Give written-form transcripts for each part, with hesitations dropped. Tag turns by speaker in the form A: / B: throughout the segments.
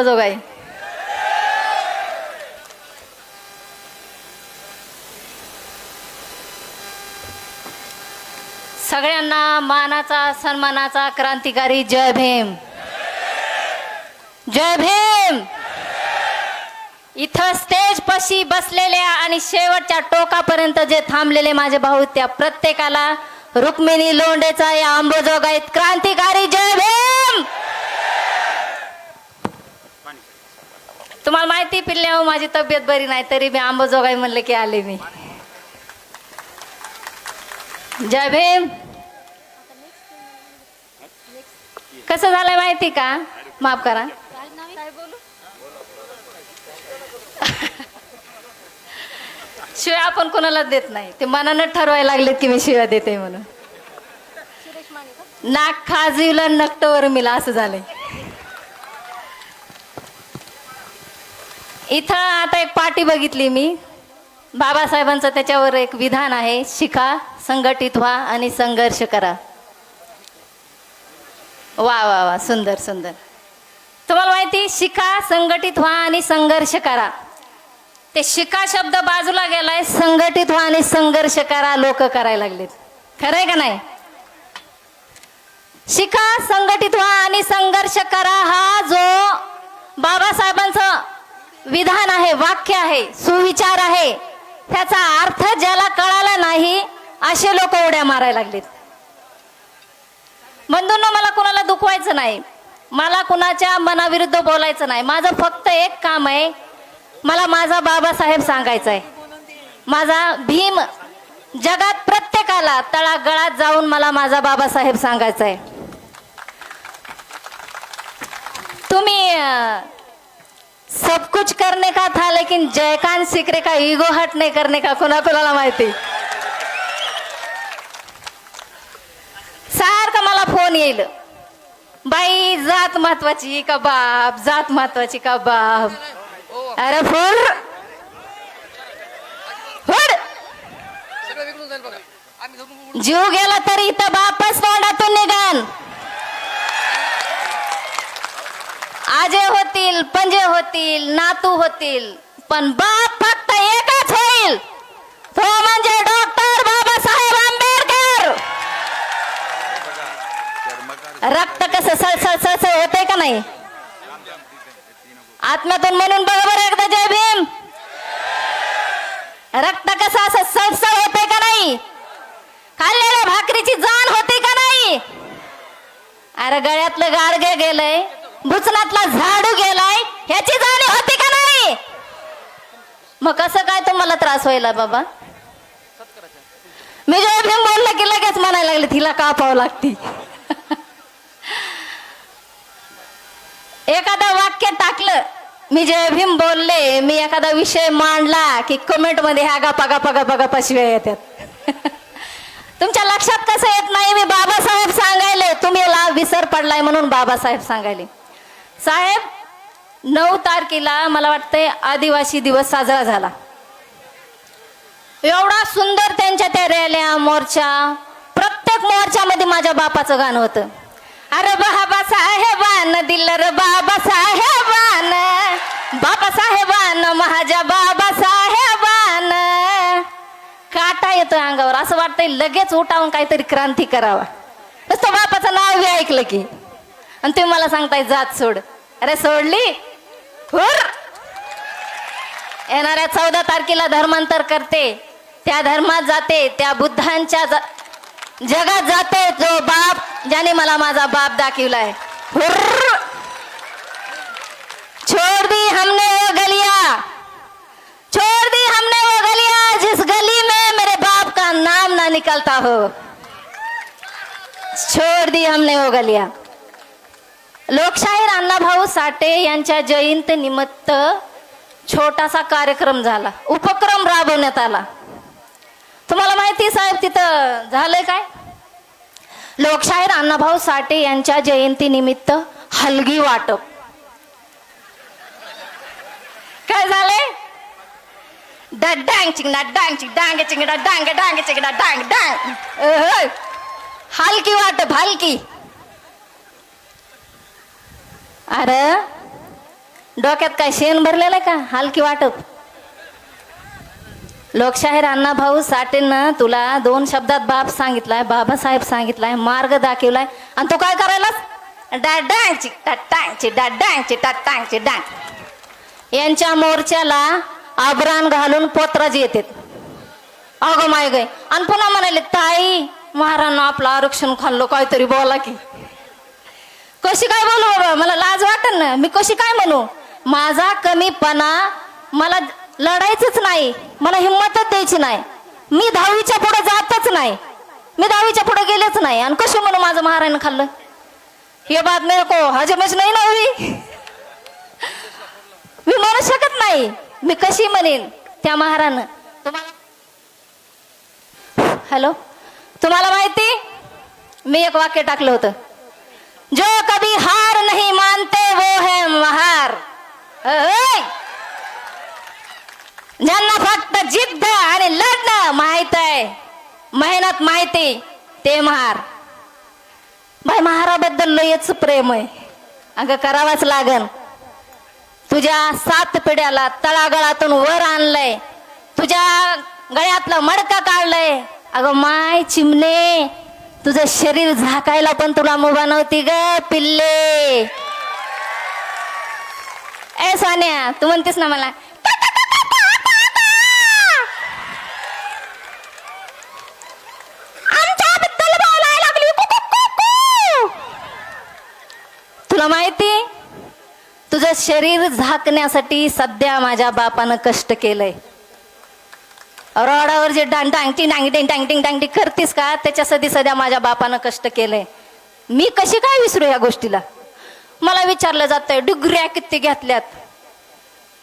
A: जोगाई सगळ्यांना मानाचा सन्मानाचा क्रांतिकारी जय भीम. जय भीम. इथं स्टेज पशी बसलेल्या आणि शेवटच्या टोकापर्यंत जे थांबलेले माझे भाऊ त्या प्रत्येकाला रुक्मिणी लोंढेचा या अंबाजोगाईत क्रांतिकारी जय भीम. तुम्हाला माहिती पिल्ल्या माझी तब्येत बरी नाही तरी मी अंबाजोगाई म्हणले की आले मी. जय भीम. कसं झालंय माहिती का? माफ करा. शिवाय आपण कोणाला देत नाही ते मनानं ठरवायला लागलेत की मी शिव्या देते म्हणून. नाक खाजविलं नकटवर मिला असं झालंय. इथं आता एक पाटी बघितली मी बाबासाहेबांचं त्याच्यावर एक विधान आहे शिका संघटित व्हा आणि संघर्ष करा. वा वा वा सुंदर सुंदर. तुम्हाला माहिती शिका संघटित व्हा आणि संघर्ष करा. ते शिका शब्द बाजूला गेलाय संघटित व्हा आणि संघर्ष करा लोक करायला लागलेत. खरंय का नाही? शिका संघटित व्हा आणि संघर्ष करा हा जो बाबासाहेबांचं विधान आहे वाक्य आहे सुविचार आहे त्याचा अर्थ ज्याला कळाला नाही असे लोक उड्या मारायला लागलेत. बंधूंनो मला कुणाला दुखवायचं नाही मला कुणाच्या मनाविरुद्ध बोलायचं नाही. माझं फक्त एक काम आहे मला माझा बाबासाहेब सांगायचा आहे. माझा भीम जगात प्रत्येकाला तळागळात जाऊन मला माझा बाबासाहेब सांगायचा आहे. तुम्ही सब कुछ करने का था लेकिन जयकांत सिकरे का ईगो हट नहीं करने का कोणाला माहिती. सारखा मला फोन येईल बाई जात महत्वाची का बाप जात महत्वाची का बाप. अरे फुर जीव गेला तरी इथं बापच तोंडातून निघाल. आजे होतील पंजे होतील नातू होतील पण बाप फक्त एकच होईल तो म्हणजे डॉक्टर बाबासाहेब आंबेडकर. रक्त कसं सळसळ होतंय का नाही आत्म्यातून म्हणून बरोबर एकदा जय भीम. रक्त कसं असं सळसळ होतंय का नाही खाल्लेल्या भाकरीची जाण होते का नाही. अरे गळ्यातलं गाडगे गेलंय भुचनातला झाडू गेलाय ह्याची जाणीव होती का नाही. मग कसं काय तुम्हाला त्रास व्हायला बाबा. मी जय भीम बोललं की लगेच म्हणायला लागले तिला कापावं लागती. एखादं वाक्य टाकलं मी जय भीम बोलले मी एखादा विषय मांडला की कमेंट मध्ये ह्या गपा गपा गपा गपा शिवाय येतात. तुमच्या लक्षात कसं येत नाही मी बाबासाहेब सांगायले तुम्ही विसर पडलाय म्हणून बाबासाहेब सांगायले. साहेब 9 तारखेला मला वाटतंय आदिवासी दिवस साजरा झाला. एवढा सुंदर त्यांच्या त्या रॅल्या मोर्चा प्रत्येक मोर्चामध्ये माझ्या बापाचं गाणं होतं. अरे बाबासाहेबान दिल रे बाबासाहेबान बाबासाहेबान माझ्या बाबासाहेबान. काटा येतोय अंगावर असं वाटतंय लगेच उठावून काहीतरी क्रांती करावा. नुसतं बापाचं नाव बी ऐकलं की आणि तुम्ही मला सांगताय जात सोड. अरे सोडली हुर. येणाऱ्या 14 तारखेला धर्मांतर करते त्या धर्मात जाते त्या बुद्धांच्या जगात जाते जो बाप ज्याने मला माझा बाप दाखवलाय. हुर. छोड़ दी हमने वो गलियां छोड़ दी हमने वो गलियां जिस गली में मेरे बाप का नाम ना निकलता हो. छोड़ दी हमने वो गलियां. लोकशाहीर अण्णाभाऊ साठे यांच्या जयंती निमित्त छोटासा कार्यक्रम झाला उपक्रम राबवण्यात आला. तुम्हाला माहिती साहेब तिथं झालंय काय. लोकशाहीर अण्णाभाऊ साठे यांच्या जयंती निमित्त हलगी वाटप. काय झालंय डांग चिंगडा डांग चिंग डांग चिंगडा डांग डांग चिंगडा डांग डांग. हलकी वाटप हलकी. अरे डोक्यात काय शेण भरलेलं आहे का हलकी वाटप? लोकशाहीर अण्णा भाऊ साठेंना तुला 2 शब्दात बाप सांगितलाय, बाबासाहेब सांगितलाय, मार्ग दाखवलाय, आणि तू काय करायलास? डाडांची टाटांची डाडांची टाटांची डांग. यांच्या मोर्चाला आभरण घालून पोतराज येतात. अगं माय गे, आणि पुन्हा म्हणाले ताई महाराज आपलं आरक्षण खाल्लं, काहीतरी बोला की. कशी काय बोलू बाबा, मला लाज वाटेल ना, मी कशी काय म्हणू? माझा कमीपणा, मला लढायचंच नाही, मला हिंमतच द्यायची नाही, मी 10वीच्या पुढे जातच नाही, मी 10वीच्या पुढे गेलेच नाही, आणि कशी म्हणू माझं महाराजनं खाल्लं? हे बात मेरे को हजमच नाही ना हुई. मी म्हणू शकत नाही, मी कशी म्हणेन त्या महारानं. तुम्हाला हॅलो, तुम्हाला माहिती, मी एक वाक्य टाकलं होतं, जो कभी हार नहीं मानते वो है महार. ज्यांना फक्त जिद्द आणि लढणं माहित आहे, मेहनत माहिती, ते महार. बाई महाराबद्दल लयच प्रेम आहे. अगं करावाच लागन. तुझ्या 7 पिढ्याला तळागळातून वर आणलंय, तुझ्या गळ्यातलं मडकं काढलंय. अगं माय चिमणे, तुझं शरीर झाकायला पण तुला मुभा नव्हती ग पिल्ले. ए सोन्या, तू म्हणतेस ना मला आमच्याबद्दल बोलायला लागली, तुला माहिती, तुझं शरीर झाकण्यासाठी सध्या माझ्या बापानं कष्ट केलंय. रोडावर जे डांगटिंग डांगटिंग डांगटिंग डांगटिंग करतीस का, त्याच्यासाठी सध्या माझ्या बापानं कष्ट केलंय. मी कशी काय विसरू या गोष्टीला? मला विचारलं जातंय डिग्र्या किती घेतल्यात.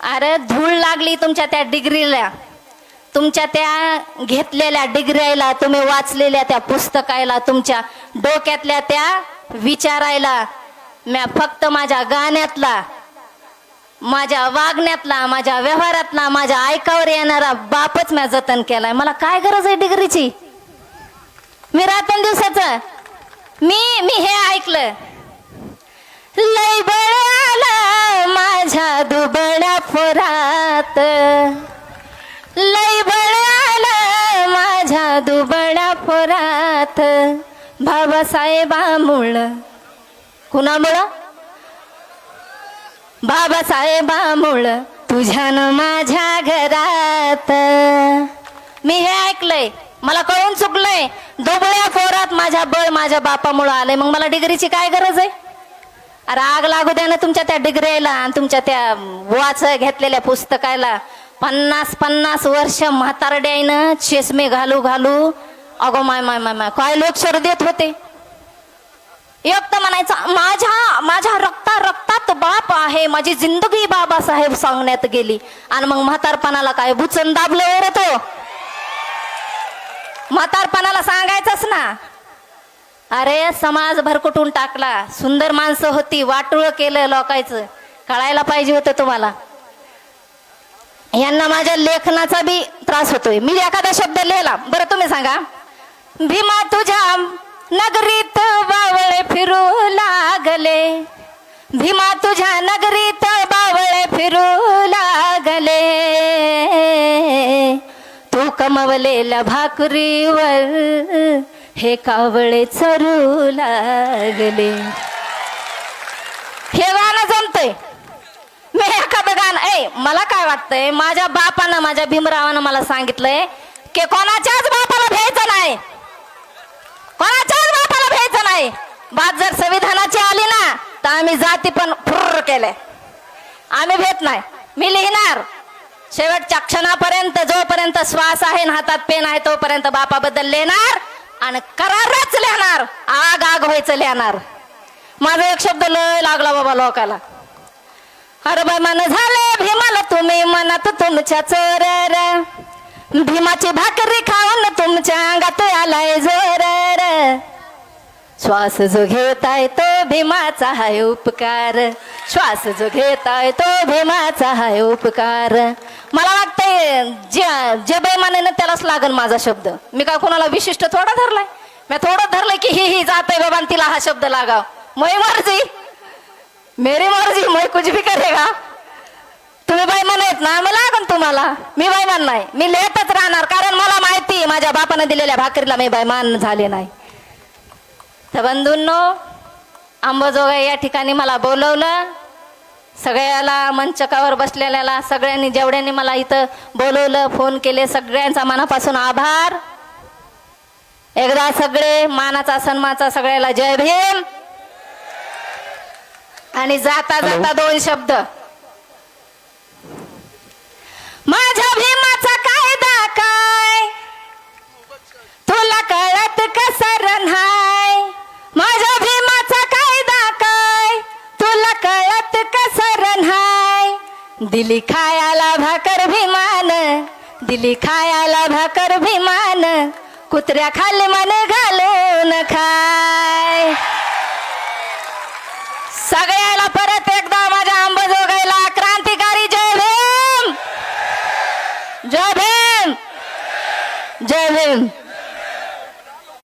A: अरे धूळ लागली तुमच्या त्या डिग्रीला, तुमच्या त्या घेतलेल्या डिग्र्याला, तुम्ही वाचलेल्या त्या पुस्तकाला, तुमच्या डोक्यातल्या त्या विचारायला. म्या फक्त माझ्या गाण्यातला, माझ्या वागण्यातला, माझ्या व्यवहारातला, माझ्या ऐकावर येणारा बापच म्या जतन केलाय. मला काय गरज आहे डिग्रीची? मी रात्रंदिवसाचं मी हे ऐकलं, लय बळ आलं माझ्या दुबळ्या पोरात, लय बळ आलं माझ्या दुबळ्या पोरात, बाबासाहेबामुळं. कुणामुळं? बाबासाहेबामुळं, तुझ्यानं माझ्या घरात. मी हे ऐकलंय, मला कळून चुकलंय. दुबळ्या पोरात माझ्या बळ माझ्या बापामुळं आलंय, मग मला डिग्रीची काय गरज आहे? अरे आग लागू द्या ना तुमच्या त्या डिग्रीला आणि तुमच्या त्या वाच घेतलेल्या पुस्तकाला. 50-50 वर्ष म्हातारड्यानं चष्मे घालू घालू, अगो माय माय माय माय काय लेक्चर देत होते. एक तर म्हणायचं माझ्या रक्तात बाप आहे, माझी जिंदगी बाबासाहेब सांगण्यात गेली, आणि मग म्हातारपणाला काय बुचन दाबलं वर तो. म्हातारपणाला सांगायचंच ना. अरे समाज भरकुटून टाकला, सुंदर माणसं होती, वाटुळ केलं लोकांचं, कळायला पाहिजे होतं तुम्हाला. यांना माझ्या लेखनाचा बी त्रास होतोय. मी एखादा शब्द लिहिला, बरं तुम्ही सांगा, भीमा तुझ्या नगरीत बावळे फिरू लागले, भीमा तुझ्या नगरीत बावळे फिरू लागले, तू कमवलेल्या भाकरीवर हे कावळे चरू लागले. हे गाणं जमतंय. मी एखादं गाणं, मला काय वाटतंय, माझ्या बापानं, माझ्या भीमरावानं मला सांगितलंय की कोणाच्याच बापाला भ्यायचं नाही, कोणाच्याच बापाला भ्यायचं नाही. बात जर संविधानाची आली ना तर आम्ही जाती पण फुर्र केले, आम्ही भेट नाही. मी लिहिणार शेवटच्या क्षणापर्यंत, जोपर्यंत श्वास आहे हातात पेन आहे तोपर्यंत बापाबद्दल लिहिणार, आणि करारच लिहिणार, आग आग व्हायचं लिहिणार. माझा एक शब्द लय लागला बाबा लोकाला. अरे बाय मन झाले भीमाला तुम्ही मनात तुमच्या चोर, भीमाची भाकरी खाऊन तुमच्या अंगात आलाय जोर, श्वास जो घेताय तो भीमाचा हाय उपकार, श्वास जो घेताय तो भीमाचा हाय उपकार. मला वाटतंय जे बेमानेनं त्यालाच लागन माझा शब्द. मी काय कोणाला विशिष्ट थोडा धरलाय, मी थोडं धरलंय की ही जातय बाबा तिला हा शब्द लागाव. मै मर्जी मेरी मर्जी, मैं कुछ भी करेगा. नाहीत ना, मी लागन तुम्हाला. मी बैमान नाही, मी लेतच राहणार, कारण मला माहिती आहे माझ्या बापानं दिलेल्या भाकरीला मी बैमान झाले नाही. तर बंधूंनो, अंबाजोगाई या ठिकाणी मला बोलवलं, सगळ्याला मंचकावर बसलेल्याला सगळ्यांनी जेवढ्यांनी मला इथं बोलवलं, फोन केले, सगळ्यांचा मनापासून आभार. एकदा सगळे मानाचा सन्मानाचा सगळ्याला जय भीम. आणि जाता जाता दोन शब्द. माझ्या भीमाचा कायदा काय तुला कळत कसं हाय. माझ्या भीमाचा कायदा काय तुला कळत कसं हाय. दिली खायाला भाकर भीमान, दिली खायाला भाकर भीमान, कुत्र्या खाली मन घालून खाय. सगळ्याला परत एकदा माझ्या अंबाजोगाईला क्रांतिकारी जय भीम, जय भीम, जय भीम.